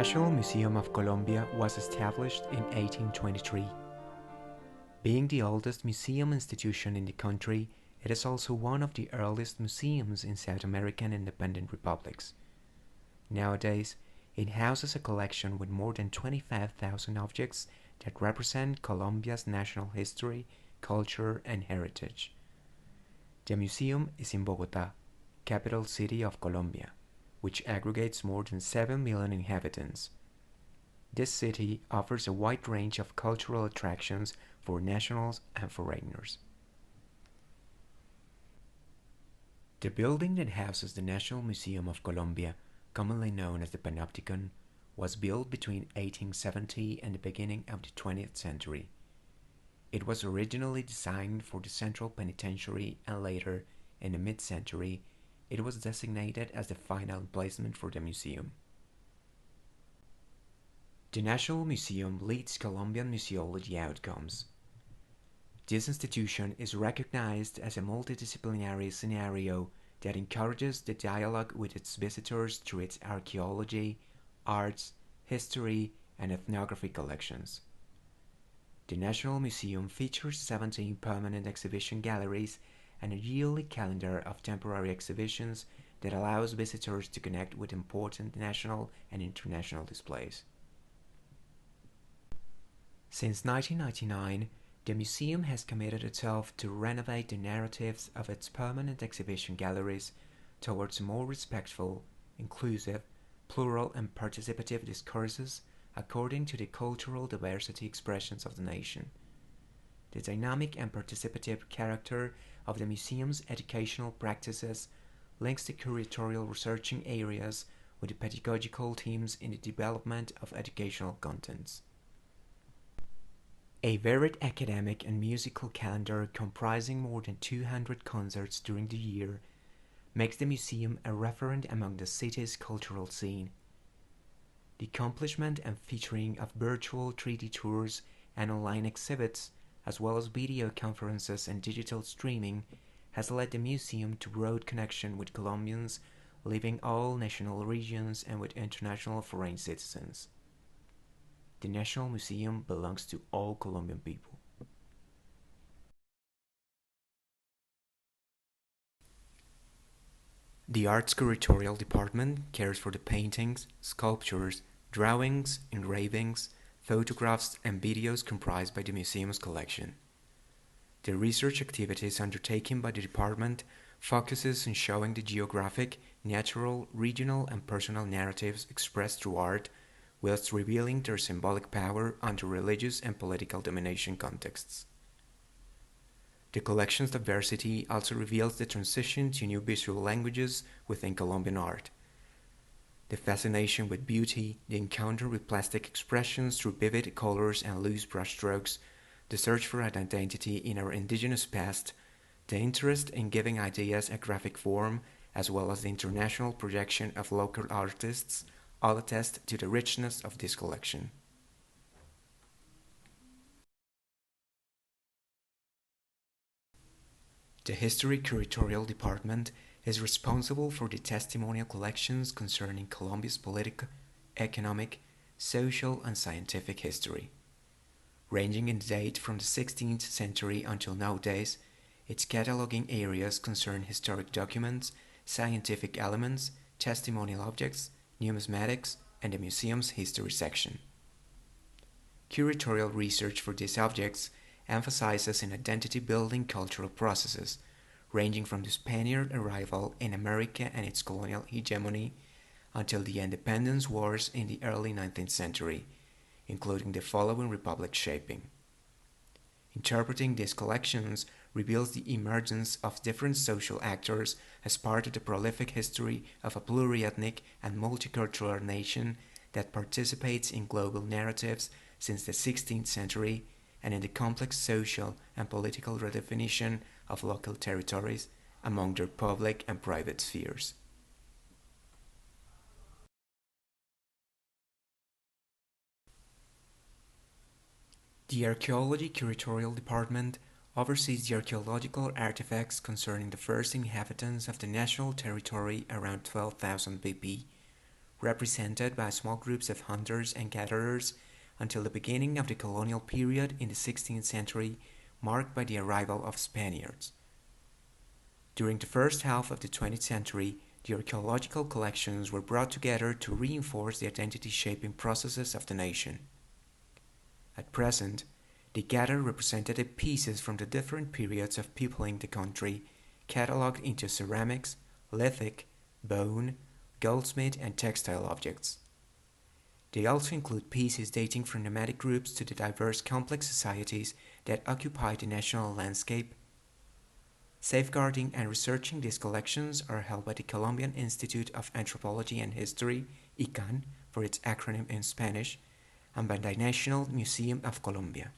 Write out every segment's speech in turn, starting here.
National Museum of Colombia was established in 1823. Being the oldest museum institution in the country, it is also one of the earliest museums in South American independent republics. Nowadays, it houses a collection with more than 25,000 objects that represent Colombia's national history, culture, and heritage. The museum is in Bogotá, capital city of Colombia, which aggregates more than 7 million inhabitants. This city offers a wide range of cultural attractions for nationals and foreigners. The building that houses the National Museum of Colombia, commonly known as the Panopticon, was built between 1870 and the beginning of the 20th century. It was originally designed for the Central Penitentiary and later, in the mid-century, it was designated as the final emplacement for the museum. The National Museum leads Colombian museology outcomes. This institution is recognized as a multidisciplinary scenario that encourages the dialogue with its visitors through its archaeology, arts, history, and ethnography collections. The National Museum features 17 permanent exhibition galleries and a yearly calendar of temporary exhibitions that allows visitors to connect with important national and international displays. Since 1999, the museum has committed itself to renovate the narratives of its permanent exhibition galleries towards more respectful, inclusive, plural and participative discourses according to the cultural diversity expressions of the nation. The dynamic and participative character of the museum's educational practices links the curatorial researching areas with the pedagogical teams in the development of educational contents. A varied academic and musical calendar comprising more than 200 concerts during the year makes the museum a referent among the city's cultural scene. The accomplishment and featuring of virtual 3D tours and online exhibits, as well as video conferences and digital streaming, has led the museum to broad connection with Colombians living all national regions and with international foreign citizens. The National Museum belongs to all Colombian people. The Arts Curatorial Department cares for the paintings, sculptures, drawings, engravings, photographs, and videos comprised by the museum's collection. The research activities undertaken by the department focuses on showing the geographic, natural, regional, and personal narratives expressed through art, whilst revealing their symbolic power under religious and political domination contexts. The collection's diversity also reveals the transition to new visual languages within Colombian art. The fascination with beauty, the encounter with plastic expressions through vivid colors and loose brushstrokes, the search for an identity in our indigenous past, the interest in giving ideas a graphic form, as well as the international projection of local artists, all attest to the richness of this collection. The History Curatorial Department is responsible for the testimonial collections concerning Colombia's political, economic, social, and scientific history. Ranging in date from the 16th century until nowadays, its cataloging areas concern historic documents, scientific elements, testimonial objects, numismatics, and the museum's history section. Curatorial research for these objects emphasizes in identity-building cultural processes, ranging from the Spaniard arrival in America and its colonial hegemony until the independence wars in the early 19th century, including the following republic shaping. Interpreting these collections reveals the emergence of different social actors as part of the prolific history of a pluriethnic and multicultural nation that participates in global narratives since the 16th century and in the complex social and political redefinition of local territories among their public and private spheres. The Archaeology Curatorial Department oversees the archaeological artifacts concerning the first inhabitants of the national territory around 12,000 BP, represented by small groups of hunters and gatherers until the beginning of the colonial period in the 16th century, marked by the arrival of Spaniards. During the first half of the 20th century, the archaeological collections were brought together to reinforce the identity-shaping processes of the nation. At present, they gather representative pieces from the different periods of peopling the country, catalogued into ceramics, lithic, bone, goldsmith and textile objects. They also include pieces dating from nomadic groups to the diverse complex societies that occupy the national landscape. Safeguarding and researching these collections are held by the Colombian Institute of Anthropology and History, ICANN for its acronym in Spanish, and by the National Museum of Colombia.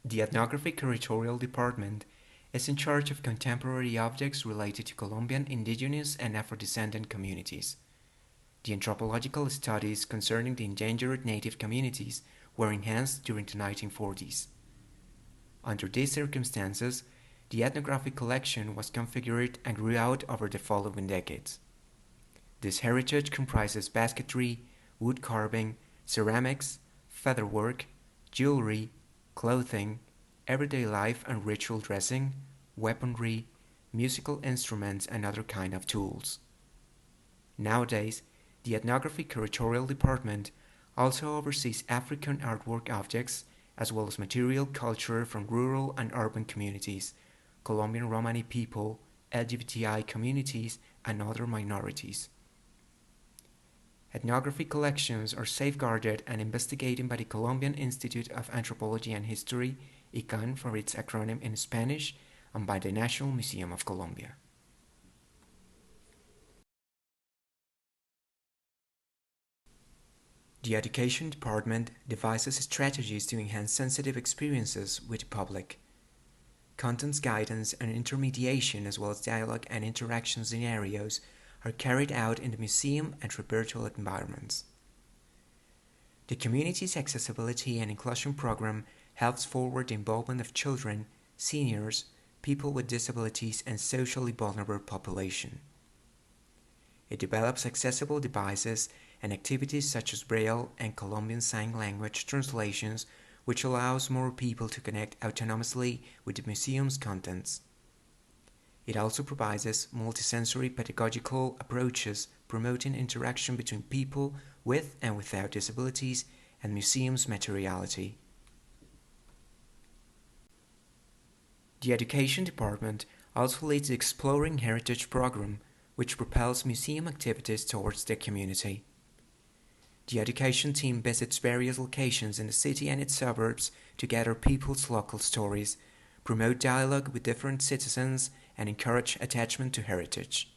The Ethnography Curatorial Department is in charge of contemporary objects related to Colombian indigenous and Afro-descendant communities. The anthropological studies concerning the endangered native communities were enhanced during the 1940s. Under these circumstances, the ethnographic collection was configured and grew out over the following decades. This heritage comprises basketry, wood carving, ceramics, featherwork, jewelry, clothing, everyday life and ritual dressing, weaponry, musical instruments and other kind of tools. Nowadays, the Ethnography Curatorial Department also oversees African artwork objects as well as material culture from rural and urban communities, Colombian Romani people, LGBTI communities, and other minorities. Ethnography collections are safeguarded and investigated by the Colombian Institute of Anthropology and History, ICANN for its acronym in Spanish, and by the National Museum of Colombia. The Education Department devises strategies to enhance sensitive experiences with the public. Contents guidance and intermediation as well as dialogue and interaction scenarios are carried out in the museum and through virtual environments. The Community's Accessibility and Inclusion Program helps forward the involvement of children, seniors, people with disabilities and socially vulnerable population. It develops accessible devices and activities such as Braille and Colombian Sign Language translations, which allows more people to connect autonomously with the museum's contents. It also provides multisensory pedagogical approaches promoting interaction between people with and without disabilities and museum's materiality. The Education Department also leads the Exploring Heritage program, which propels museum activities towards their community. The education team visits various locations in the city and its suburbs to gather people's local stories, promote dialogue with different citizens, and encourage attachment to heritage.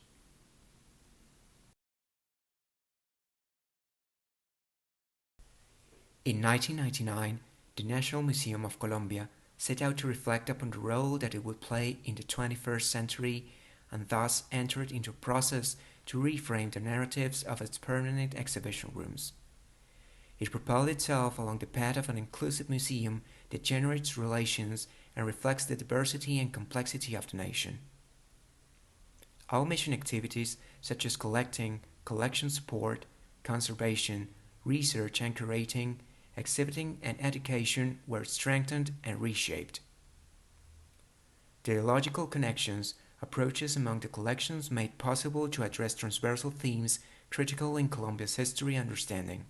In 1999, the National Museum of Colombia set out to reflect upon the role that it would play in the 21st century and thus entered into a process to reframe the narratives of its permanent exhibition rooms. It propelled itself along the path of an inclusive museum that generates relations and reflects the diversity and complexity of the nation. All mission activities such as collecting, collection support, conservation, research and curating, exhibiting and education were strengthened and reshaped. Dialogical connections, approaches among the collections made possible to address transversal themes critical in Colombia's history understanding.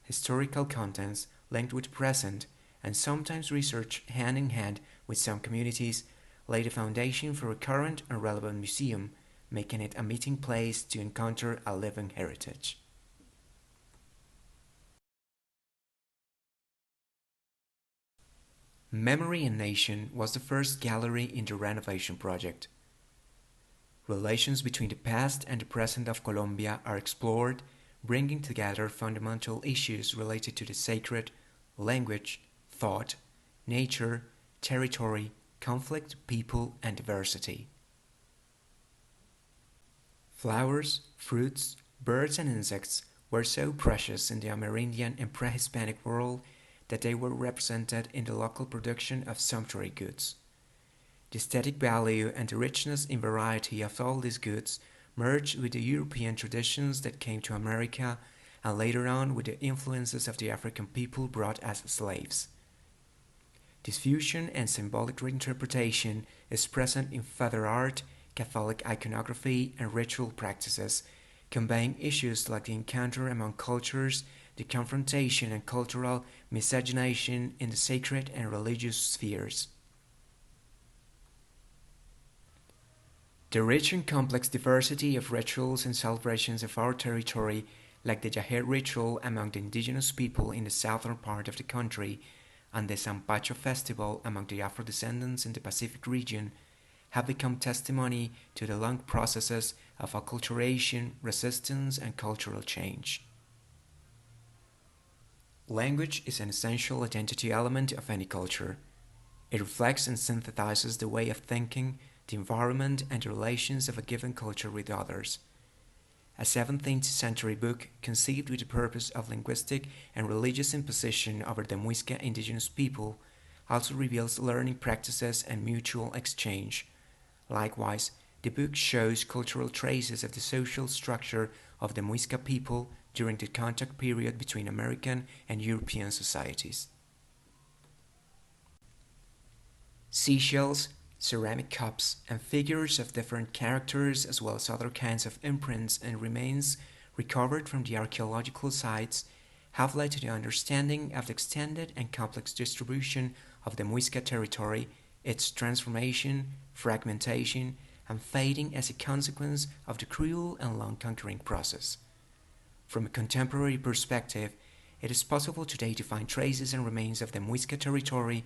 Historical contents linked with the present and sometimes research hand in hand with some communities lay the foundation for a current and relevant museum, making it a meeting place to encounter a living heritage. Memory and Nation was the first gallery in the renovation project. Relations between the past and the present of Colombia are explored, bringing together fundamental issues related to the sacred, language, thought, nature, territory, conflict, people, and diversity. Flowers, fruits, birds, and insects were so precious in the Amerindian and pre-Hispanic world that they were represented in the local production of sumptuary goods. The aesthetic value and the richness in variety of all these goods merged with the European traditions that came to America and later on with the influences of the African people brought as slaves. This fusion and symbolic reinterpretation is present in feather art, Catholic iconography, and ritual practices, conveying issues like the encounter among cultures, the confrontation and cultural miscegenation in the sacred and religious spheres. The rich and complex diversity of rituals and celebrations of our territory, like the Yaher ritual among the indigenous people in the southern part of the country, and the Sampacho festival among the Afro descendants in the Pacific region, have become testimony to the long processes of acculturation, resistance, and cultural change. Language is an essential identity element of any culture. It reflects and synthesizes the way of thinking, the environment, and the relations of a given culture with others. A 17th century book conceived with the purpose of linguistic and religious imposition over the Muisca indigenous people also reveals learning practices and mutual exchange. Likewise, the book shows cultural traces of the social structure of the Muisca people during the contact period between American and European societies. Seashells, ceramic cups, and figures of different characters, as well as other kinds of imprints and remains recovered from the archaeological sites, have led to the understanding of the extended and complex distribution of the Muisca territory, its transformation, fragmentation, and fading as a consequence of the cruel and long conquering process. From a contemporary perspective, it is possible today to find traces and remains of the Muisca territory,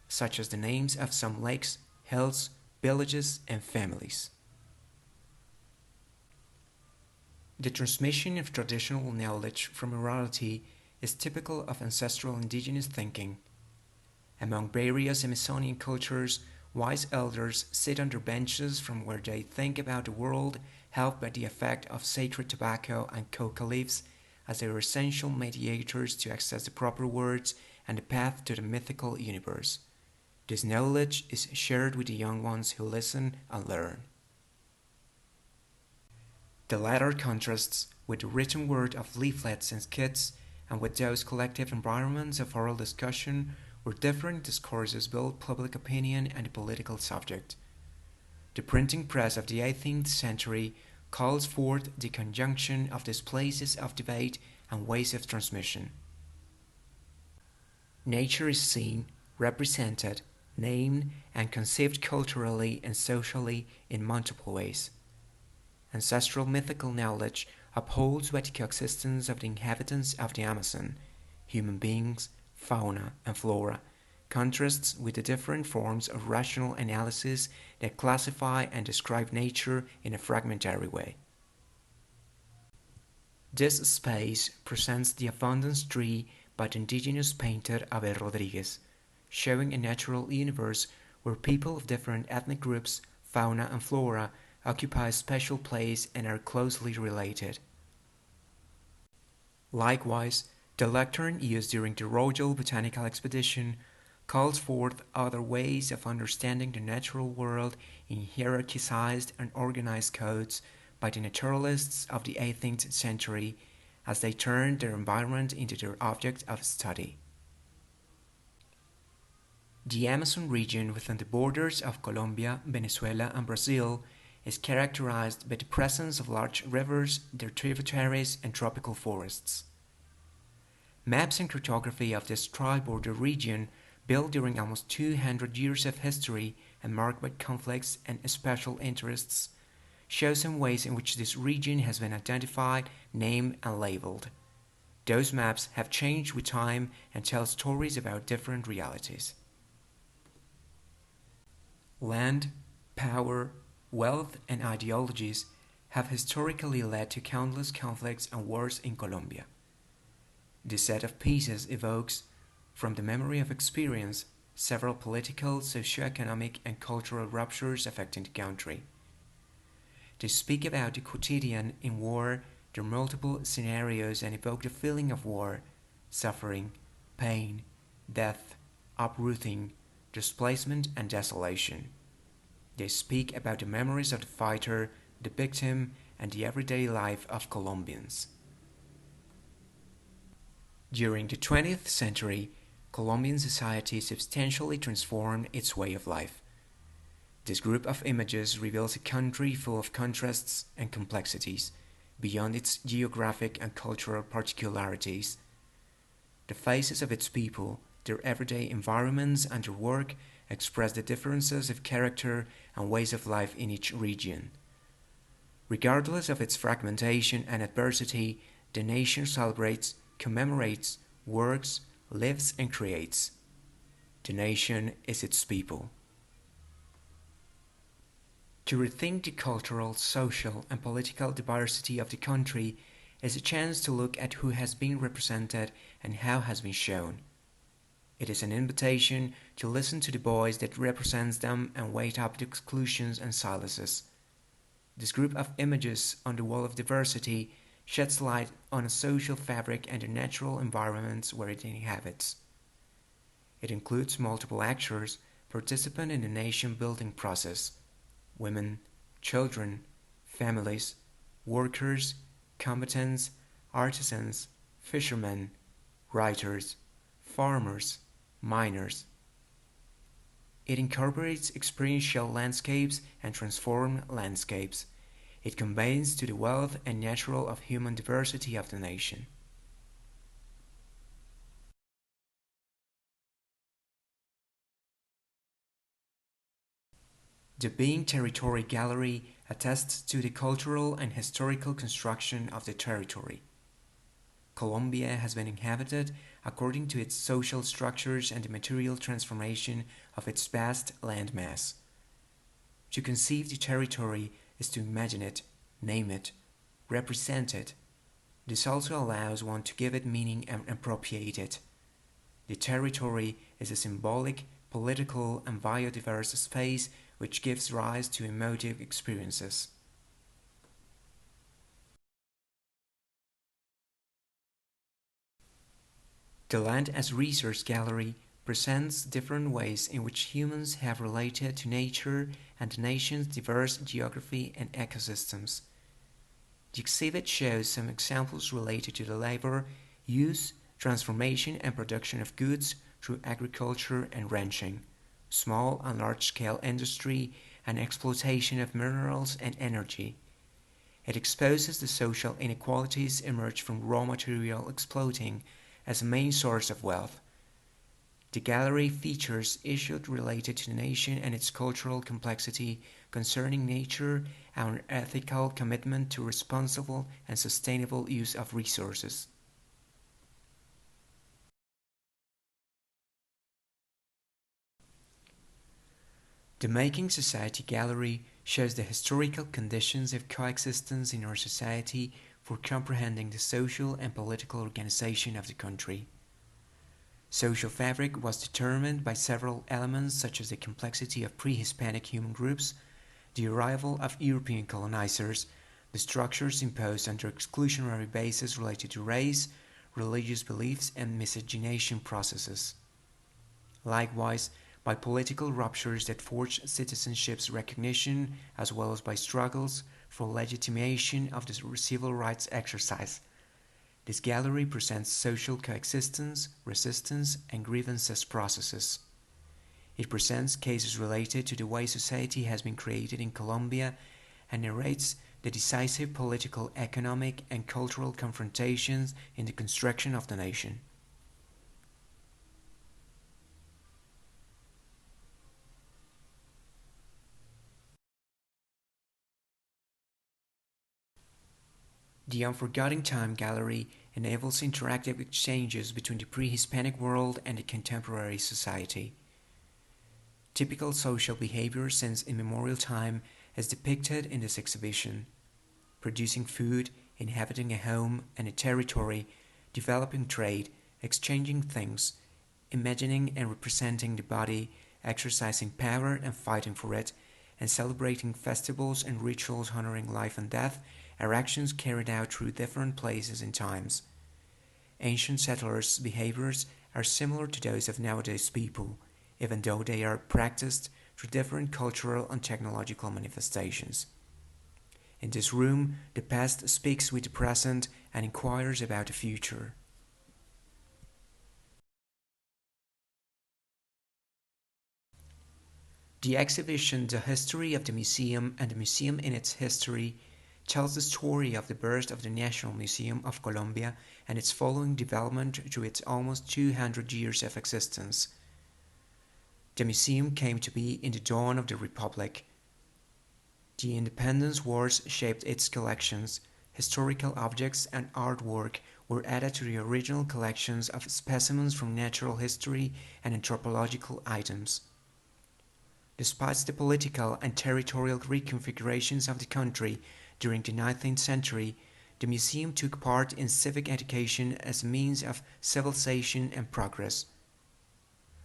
such as the names of some lakes, hills, villages, and families. The transmission of traditional knowledge from orality is typical of ancestral indigenous thinking. Among various Amazonian cultures, wise elders sit on their benches from where they think about the world, helped by the effect of sacred tobacco and coca leaves, as they are essential mediators to access the proper words and the path to the mythical universe. This knowledge is shared with the young ones who listen and learn. The latter contrasts with the written word of leaflets and skits and with those collective environments of oral discussion where different discourses build public opinion and the political subject. The printing press of the 18th century calls forth the conjunction of these places of debate and ways of transmission. Nature is seen, represented, named, and conceived culturally and socially in multiple ways. Ancestral mythical knowledge upholds with the coexistence of the inhabitants of the Amazon, human beings, fauna, and flora, contrasts with the different forms of rational analysis that classify and describe nature in a fragmentary way. This space presents the abundance tree by the indigenous painter Abel Rodriguez, showing a natural universe where people of different ethnic groups, fauna and flora occupy a special place and are closely related. Likewise, the lectern used during the Royal Botanical Expedition calls forth other ways of understanding the natural world in hierarchized and organized codes by the naturalists of the 18th century as they turned their environment into their object of study. The Amazon region within the borders of Colombia, Venezuela, and Brazil is characterized by the presence of large rivers, their tributaries, and tropical forests. Maps and cartography of this tri-border region, built during almost 200 years of history and marked by conflicts and special interests, show some ways in which this region has been identified, named, and labeled. Those maps have changed with time and tell stories about different realities. Land, power, wealth, and ideologies have historically led to countless conflicts and wars in Colombia. This set of pieces evokes, from the memory of experience, several political, socio-economic, and cultural ruptures affecting the country. They speak about the quotidian in war, their multiple scenarios, and evoke the feeling of war, suffering, pain, death, uprooting, displacement, and desolation. They speak about the memories of the fighter, the victim, and the everyday life of Colombians. During the 20th century, Colombian society substantially transformed its way of life. This group of images reveals a country full of contrasts and complexities, beyond its geographic and cultural particularities. The faces of its people, their everyday environments, and their work express the differences of character and ways of life in each region. Regardless of its fragmentation and adversity, the nation celebrates, commemorates, works, lives, and creates. The nation is its people. To rethink the cultural, social, and political diversity of the country is a chance to look at who has been represented and how has been shown. It is an invitation to listen to the voice that represents them and weigh up the exclusions and silences. This group of images on the wall of diversity sheds light on a social fabric and the natural environments where it inhabits. It includes multiple actors, participants in the nation-building process: women, children, families, workers, combatants, artisans, fishermen, writers, farmers, miners. It incorporates experiential landscapes and transformed landscapes. It conveys to the wealth and natural of human diversity of the nation. The Being Territory Gallery attests to the cultural and historical construction of the territory. Colombia has been inhabited according to its social structures and the material transformation of its vast landmass. To conceive the territory is to imagine it, name it, represent it. This also allows one to give it meaning and appropriate it. The territory is a symbolic, political, and biodiverse space which gives rise to emotive experiences. The Land as Resource Gallery presents different ways in which humans have related to nature and the nation's diverse geography and ecosystems. The exhibit shows some examples related to the labor, use, transformation and production of goods through agriculture and ranching, small and large-scale industry, and exploitation of minerals and energy. It exposes the social inequalities emerged from raw material exploiting as a main source of wealth. The gallery features issues related to the nation and its cultural complexity concerning nature and an ethical commitment to responsible and sustainable use of resources. The Making Society Gallery shows the historical conditions of coexistence in our society for comprehending the social and political organization of the country. Social fabric was determined by several elements such as the complexity of pre-Hispanic human groups, the arrival of European colonizers, the structures imposed under exclusionary bases related to race, religious beliefs, and miscegenation processes. Likewise, by political ruptures that forged citizenship's recognition as well as by struggles for legitimation of the civil rights exercise. This gallery presents social coexistence, resistance, and grievances processes. It presents cases related to the way society has been created in Colombia and narrates the decisive political, economic, and cultural confrontations in the construction of the nation. The Unforgotten Time Gallery enables interactive exchanges between the pre-Hispanic world and the contemporary society. Typical social behavior since immemorial time is depicted in this exhibition: producing food, inhabiting a home and a territory, developing trade, exchanging things, imagining and representing the body, exercising power and fighting for it, and celebrating festivals and rituals honoring life and death are actions carried out through different places and times. Ancient settlers' behaviors are similar to those of nowadays people, even though they are practiced through different cultural and technological manifestations. In this room, the past speaks with the present and inquires about the future. The exhibition The History of the Museum and the Museum in its History tells the story of the birth of the National Museum of Colombia and its following development through its almost 200 years of existence. The museum came to be in the dawn of the Republic. The independence wars shaped its collections. Historical objects and artwork were added to the original collections of specimens from natural history and anthropological items. Despite the political and territorial reconfigurations of the country during the 19th century, the museum took part in civic education as a means of civilization and progress.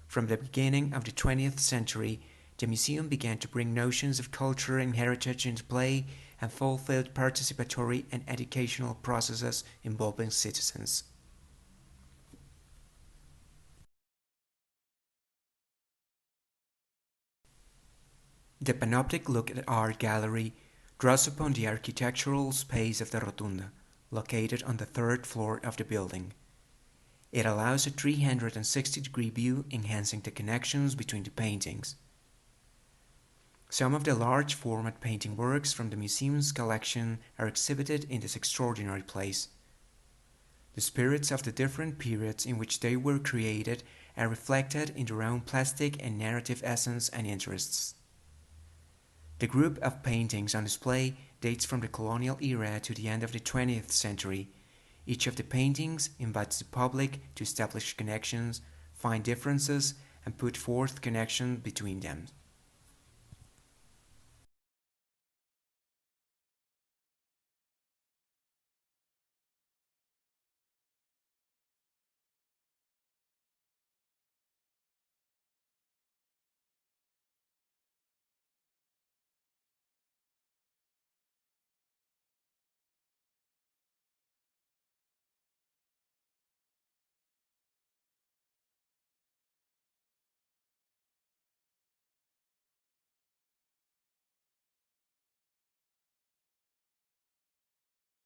From the beginning of the 20th century, the museum began to bring notions of culture and heritage into play and fulfilled participatory and educational processes involving citizens. The panoptic look at art gallery draws upon the architectural space of the Rotunda, located on the third floor of the building. It allows a 360-degree view, enhancing the connections between the paintings. Some of the large format painting works from the museum's collection are exhibited in this extraordinary place. The spirits of the different periods in which they were created are reflected in their own plastic and narrative essence and interests. The group of paintings on display dates from the colonial era to the end of the 20th century. Each of the paintings invites the public to establish connections, find differences, and put forth connections between them.